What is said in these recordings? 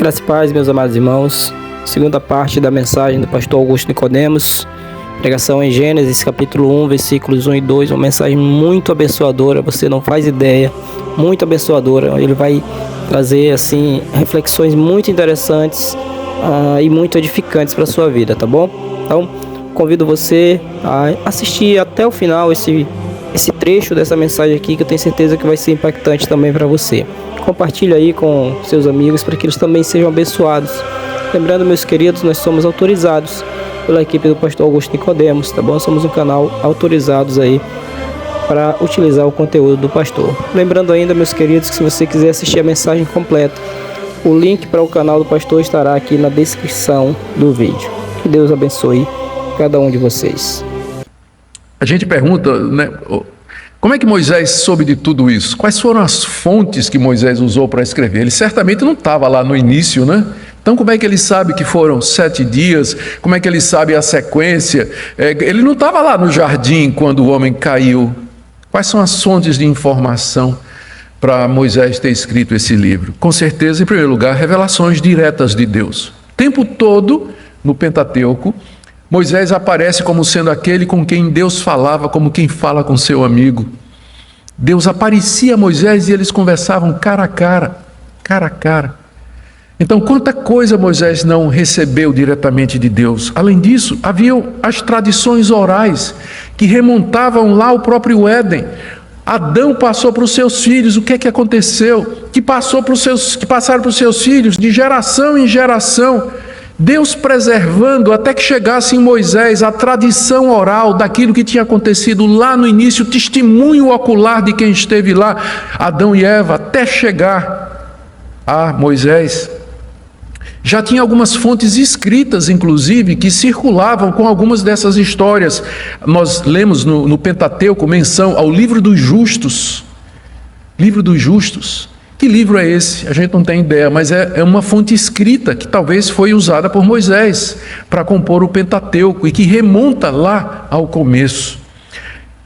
Graças e paz, meus amados irmãos. Segunda parte da mensagem do pastor Augusto Nicodemos. Pregação em Gênesis, capítulo 1, versículos 1 e 2. Uma mensagem muito abençoadora, você não faz ideia. Muito abençoadora. Ele vai trazer, assim, reflexões muito interessantes e muito edificantes para a sua vida, tá bom? Então, convido você a assistir até o final esse trecho dessa mensagem aqui, que eu tenho certeza que vai ser impactante também para você. Compartilhe aí com seus amigos para que eles também sejam abençoados. Lembrando, meus queridos, nós somos autorizados pela equipe do pastor Augusto Nicodemos, tá bom? Somos um canal autorizados aí para utilizar o conteúdo do pastor. Lembrando ainda, meus queridos, que se você quiser assistir a mensagem completa, o link para o canal do pastor estará aqui na descrição do vídeo. Que Deus abençoe cada um de vocês. A gente pergunta, né, como é que Moisés soube de tudo isso? Quais foram as fontes que Moisés usou para escrever? Ele certamente não estava lá no início, né? Então como é que ele sabe que foram 7 dias? Como é que ele sabe a sequência? Ele não estava lá no jardim quando o homem caiu. Quais são as fontes de informação para Moisés ter escrito esse livro? Com certeza, em primeiro lugar, revelações diretas de Deus. O tempo todo, no Pentateuco, Moisés aparece como sendo aquele com quem Deus falava, como quem fala com seu amigo. Deus aparecia a Moisés e eles conversavam cara a cara, cara a cara. Então, quanta coisa Moisés não recebeu diretamente de Deus. Além disso, haviam as tradições orais que remontavam lá ao próprio Éden. Adão passou para os seus filhos, o que é que aconteceu? Que passaram para os seus filhos de geração em geração. Deus preservando até que chegasse em Moisés a tradição oral daquilo que tinha acontecido lá no início, o testemunho ocular de quem esteve lá, Adão e Eva, até chegar a Moisés. Já tinha algumas fontes escritas, inclusive, que circulavam com algumas dessas histórias. Nós lemos no Pentateuco menção ao livro dos justos. Livro dos justos. Que livro é esse? A gente não tem ideia, mas é uma fonte escrita que talvez foi usada por Moisés para compor o Pentateuco e que remonta lá ao começo.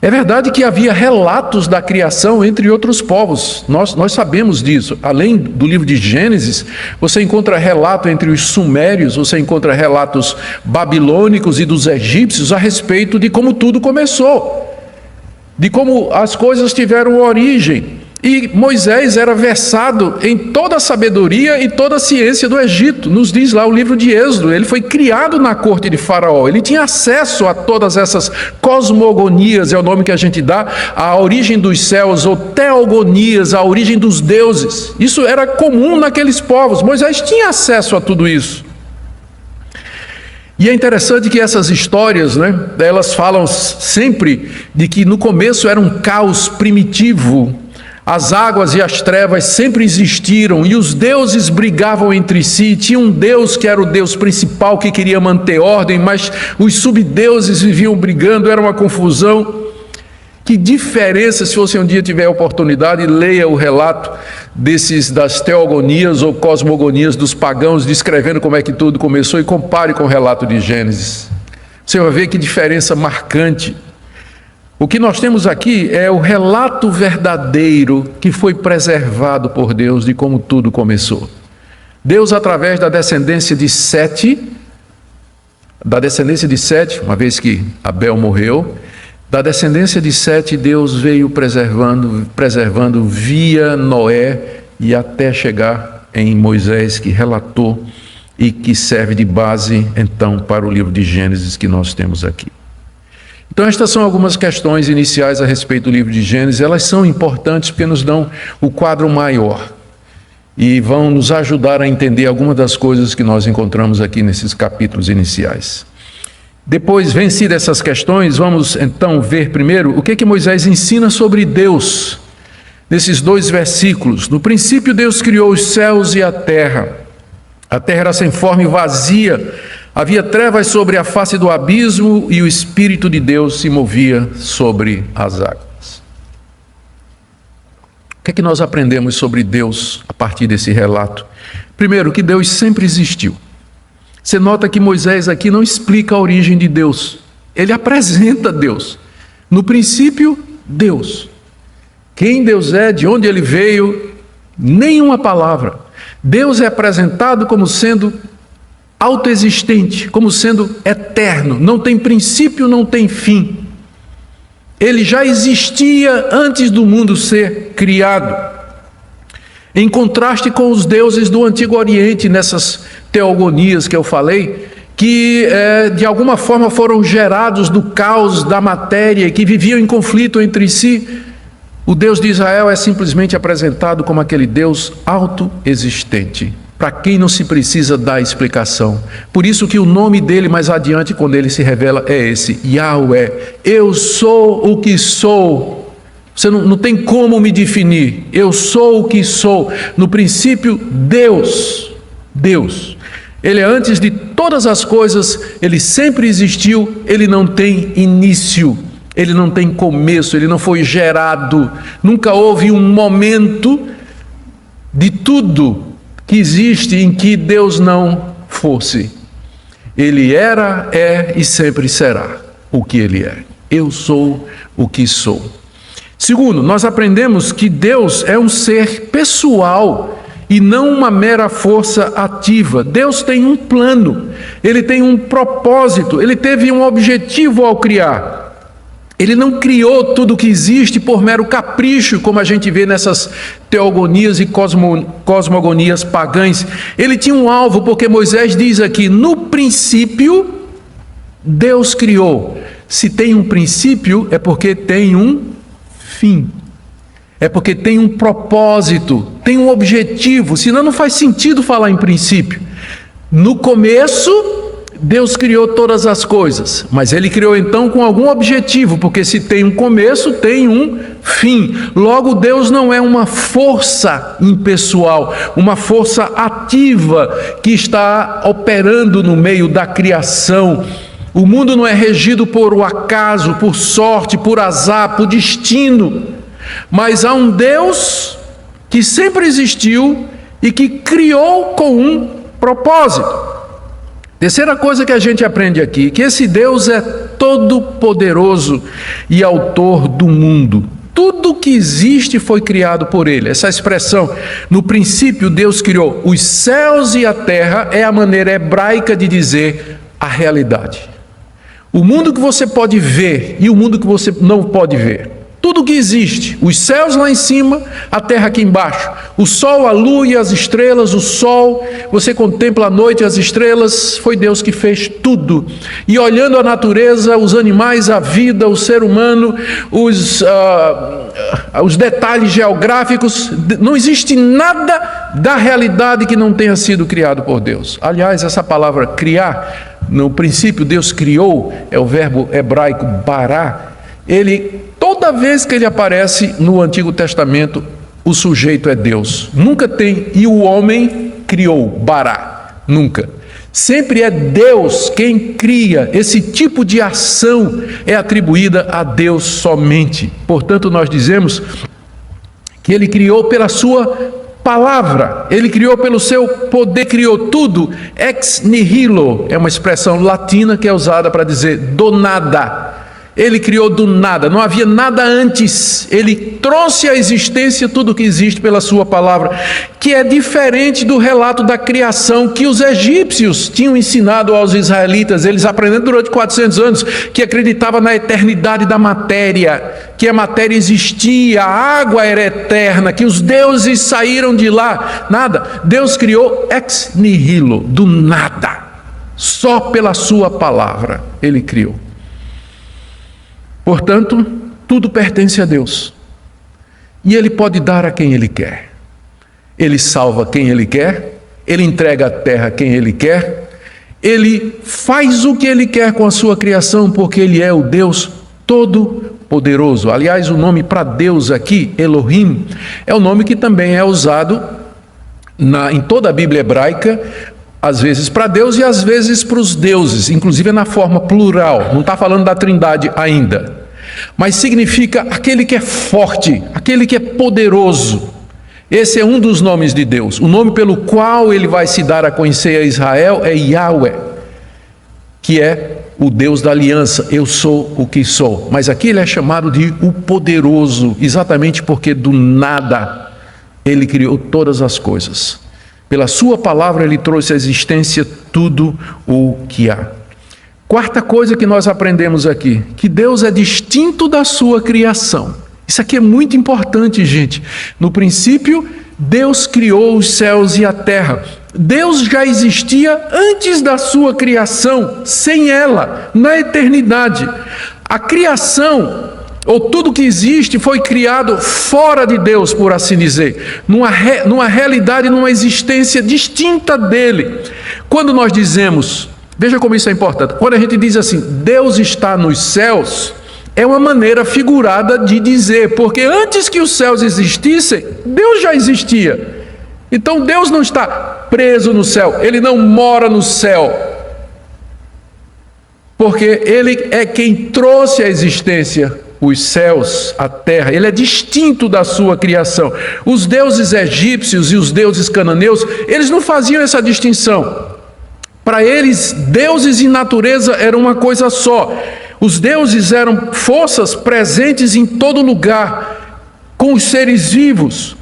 É verdade que havia relatos da criação entre outros povos, nós sabemos disso. Além do livro de Gênesis, você encontra relato entre os sumérios, você encontra relatos babilônicos e dos egípcios a respeito de como tudo começou, de como as coisas tiveram origem. E Moisés era versado em toda a sabedoria e toda a ciência do Egito. Nos diz lá o livro de Êxodo, ele foi criado na corte de Faraó. Ele tinha acesso a todas essas cosmogonias, é o nome que a gente dá, a origem dos céus, ou teogonias, a origem dos deuses. Isso era comum naqueles povos. Moisés tinha acesso a tudo isso. E é interessante que essas histórias, né, elas falam sempre de que no começo era um caos primitivo. As águas e as trevas sempre existiram e os deuses brigavam entre si. Tinha um Deus que era o Deus principal que queria manter ordem, mas os subdeuses viviam brigando, era uma confusão. Que diferença, se você um dia tiver a oportunidade, leia o relato das teogonias ou cosmogonias dos pagãos, descrevendo como é que tudo começou e compare com o relato de Gênesis. Você vai ver que diferença marcante. O que nós temos aqui é o relato verdadeiro que foi preservado por Deus de como tudo começou. Deus, através da descendência de Sete, uma vez que Abel morreu, da descendência de Sete, Deus veio preservando via Noé e até chegar em Moisés, que relatou e que serve de base, então, para o livro de Gênesis que nós temos aqui. Então estas são algumas questões iniciais a respeito do livro de Gênesis. Elas são importantes porque nos dão o quadro maior e vão nos ajudar a entender algumas das coisas que nós encontramos aqui nesses capítulos iniciais. Depois, vencidas essas questões, vamos então ver primeiro o que Moisés ensina sobre Deus nesses 2 versículos. No princípio Deus criou os céus e a terra era sem forma e vazia. Havia trevas sobre a face do abismo e o Espírito de Deus se movia sobre as águas. O que nós aprendemos sobre Deus a partir desse relato? Primeiro, que Deus sempre existiu. Você nota que Moisés aqui não explica a origem de Deus. Ele apresenta Deus. No princípio, Deus. Quem Deus é, de onde Ele veio, nenhuma palavra. Deus é apresentado como sendo autoexistente, como sendo eterno, não tem princípio, não tem fim. Ele já existia antes do mundo ser criado. Em contraste com os deuses do Antigo Oriente, nessas teogonias que eu falei, que de alguma forma foram gerados do caos da matéria, que viviam em conflito entre si, o Deus de Israel é simplesmente apresentado como aquele Deus autoexistente, para quem não se precisa dar explicação. Por isso que o nome dele mais adiante, quando ele se revela, é esse, Yahweh. Eu sou o que sou. Você não tem como me definir. Eu sou o que sou. No princípio, Deus. Ele é antes de todas as coisas, ele sempre existiu, ele não tem início, ele não tem começo, ele não foi gerado. Nunca houve um momento de tudo que existe em que Deus não fosse. Ele era, é e sempre será o que ele é. Eu sou o que sou. Segundo, nós aprendemos que Deus é um ser pessoal e não uma mera força ativa. Deus tem um plano, ele tem um propósito, ele teve um objetivo ao criar. Ele não criou tudo que existe por mero capricho, como a gente vê nessas teogonias e cosmogonias pagãs. Ele tinha um alvo, porque Moisés diz aqui, no princípio, Deus criou. Se tem um princípio, é porque tem um fim. É porque tem um propósito, tem um objetivo, senão não faz sentido falar em princípio. No começo, Deus criou todas as coisas, mas ele criou então com algum objetivo, porque se tem um começo, tem um fim. Logo, Deus não é uma força impessoal, uma força ativa que está operando no meio da criação. O mundo não é regido por o acaso, por sorte, por azar, por destino, mas há um Deus que sempre existiu e que criou com um propósito. Terceira coisa que a gente aprende aqui, que esse Deus é todo poderoso e autor do mundo. Tudo que existe foi criado por ele. Essa expressão, no princípio Deus criou os céus e a terra, é a maneira hebraica de dizer a realidade. O mundo que você pode ver e o mundo que você não pode ver. Tudo que existe, os céus lá em cima, a terra aqui embaixo, o sol, a lua e as estrelas, o sol, você contempla a noite e as estrelas, foi Deus que fez tudo. E olhando a natureza, os animais, a vida, o ser humano, os detalhes geográficos, não existe nada da realidade que não tenha sido criado por Deus. Aliás, essa palavra criar, no princípio Deus criou, é o verbo hebraico bará. Toda vez que ele aparece no Antigo Testamento, o sujeito é Deus. Nunca tem, e o homem criou, bará, nunca. Sempre é Deus quem cria. Esse tipo de ação é atribuída a Deus somente. Portanto, nós dizemos que ele criou pela sua palavra, ele criou pelo seu poder, criou tudo, ex nihilo, é uma expressão latina que é usada para dizer do nada. Ele criou do nada, não havia nada antes. Ele trouxe à existência tudo o que existe pela sua palavra, que é diferente do relato da criação que os egípcios tinham ensinado aos israelitas. Eles aprenderam durante 400 anos que acreditava na eternidade da matéria, que a matéria existia, a água era eterna, que os deuses saíram de lá. Nada. Deus criou ex nihilo, do nada. Só pela sua palavra ele criou. Portanto, tudo pertence a Deus. E ele pode dar a quem ele quer. Ele salva quem ele quer, ele entrega a terra a quem ele quer, ele faz o que ele quer com a sua criação, porque ele é o Deus Todo-Poderoso. Aliás, o nome para Deus aqui, Elohim, é o nome que também é usado em toda a Bíblia hebraica, às vezes para Deus e às vezes para os deuses, inclusive na forma plural, não está falando da Trindade ainda, mas significa aquele que é forte, aquele que é poderoso. Esse é um dos nomes de Deus. O nome pelo qual ele vai se dar a conhecer a Israel é Yahweh, que é o Deus da aliança. Eu sou o que sou. Mas aqui ele é chamado de o poderoso, exatamente porque do nada ele criou todas as coisas. Pela sua palavra ele trouxe à existência tudo o que há. Quarta coisa que nós aprendemos aqui, que Deus é distinto da sua criação. Isso aqui é muito importante, gente. No princípio, Deus criou os céus e a terra. Deus já existia antes da sua criação, sem ela, na eternidade. A criação, ou tudo que existe, foi criado fora de Deus, por assim dizer, numa realidade, numa existência distinta dele. Quando nós dizemos, veja como isso é importante, quando a gente diz assim, Deus está nos céus, é uma maneira figurada de dizer, porque antes que os céus existissem, Deus já existia. Então Deus não está preso no céu, Ele não mora no céu, porque Ele é quem trouxe à existência os céus, a terra. Ele é distinto da sua criação. Os deuses egípcios e os deuses cananeus, eles não faziam essa distinção. Para eles, deuses e natureza eram uma coisa só. Os deuses eram forças presentes em todo lugar, com os seres vivos.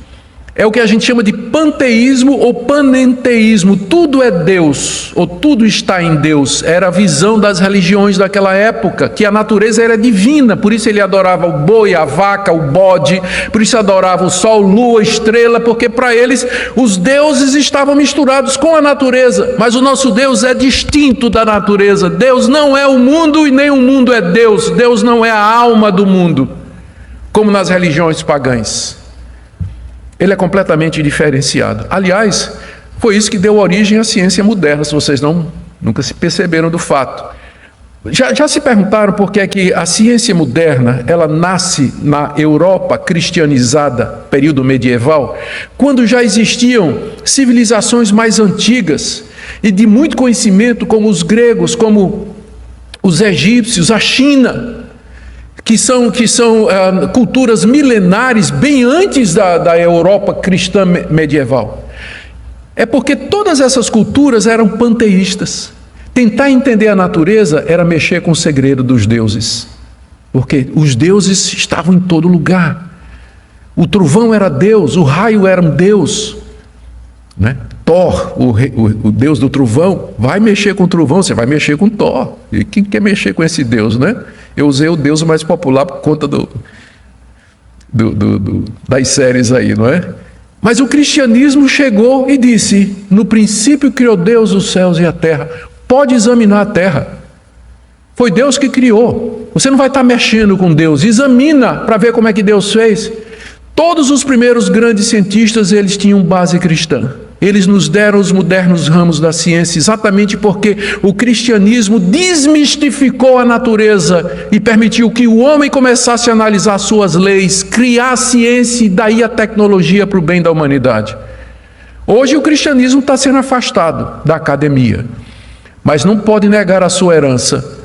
É o que a gente chama de panteísmo ou panenteísmo. Tudo é Deus, ou tudo está em Deus. Era a visão das religiões daquela época, que a natureza era divina. Por isso ele adorava o boi, a vaca, o bode. Por isso adorava o sol, lua, estrela, porque para eles os deuses estavam misturados com a natureza. Mas o nosso Deus é distinto da natureza. Deus não é o mundo e nem o mundo é Deus. Deus não é a alma do mundo, como nas religiões pagãs. Ele é completamente diferenciado. Aliás, foi isso que deu origem à ciência moderna, se vocês nunca se perceberam do fato. Já se perguntaram por que é que a ciência moderna, ela nasce na Europa cristianizada, período medieval, quando já existiam civilizações mais antigas e de muito conhecimento, como os gregos, como os egípcios, a China, que são culturas milenares, bem antes da Europa cristã medieval. É porque todas essas culturas eram panteístas. Tentar entender a natureza era mexer com o segredo dos deuses, porque os deuses estavam em todo lugar. O trovão era Deus, o raio era um Deus, né? Thor, o Deus do trovão, vai mexer com o trovão, você vai mexer com Thor. E quem quer mexer com esse Deus, né? Eu usei o Deus mais popular por conta das séries aí, não é? Mas o cristianismo chegou e disse, no princípio criou Deus os céus e a terra. Pode examinar a terra. Foi Deus que criou. Você não vai estar mexendo com Deus. Examina para ver como é que Deus fez. Todos os primeiros grandes cientistas, eles tinham base cristã. Eles nos deram os modernos ramos da ciência exatamente porque o cristianismo desmistificou a natureza e permitiu que o homem começasse a analisar suas leis, criar a ciência e daí a tecnologia para o bem da humanidade. Hoje o cristianismo está sendo afastado da academia, mas não pode negar a sua herança.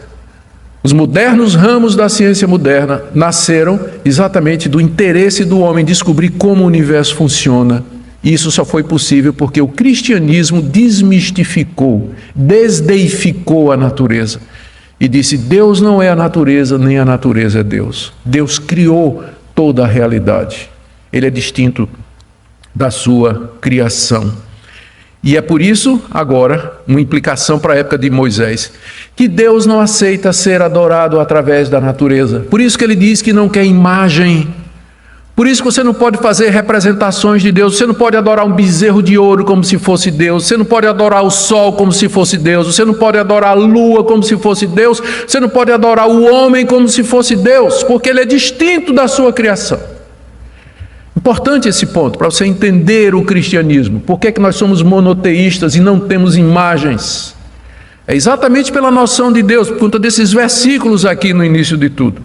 Os modernos ramos da ciência moderna nasceram exatamente do interesse do homem descobrir como o universo funciona. Isso só foi possível porque o cristianismo desmistificou, desdeificou a natureza e disse: Deus não é a natureza, nem a natureza é Deus. Deus criou toda a realidade. Ele é distinto da sua criação. E é por isso, agora, uma implicação para a época de Moisés, que Deus não aceita ser adorado através da natureza. Por isso que ele diz que não quer imagem. Por isso que você não pode fazer representações de Deus. Você não pode adorar um bezerro de ouro como se fosse Deus. Você não pode adorar o sol como se fosse Deus. Você não pode adorar a lua como se fosse Deus. Você não pode adorar o homem como se fosse Deus, porque ele é distinto da sua criação. Importante esse ponto, para você entender o cristianismo. Por que nós somos monoteístas e não temos imagens? É exatamente pela noção de Deus, por conta desses versículos aqui no início de tudo.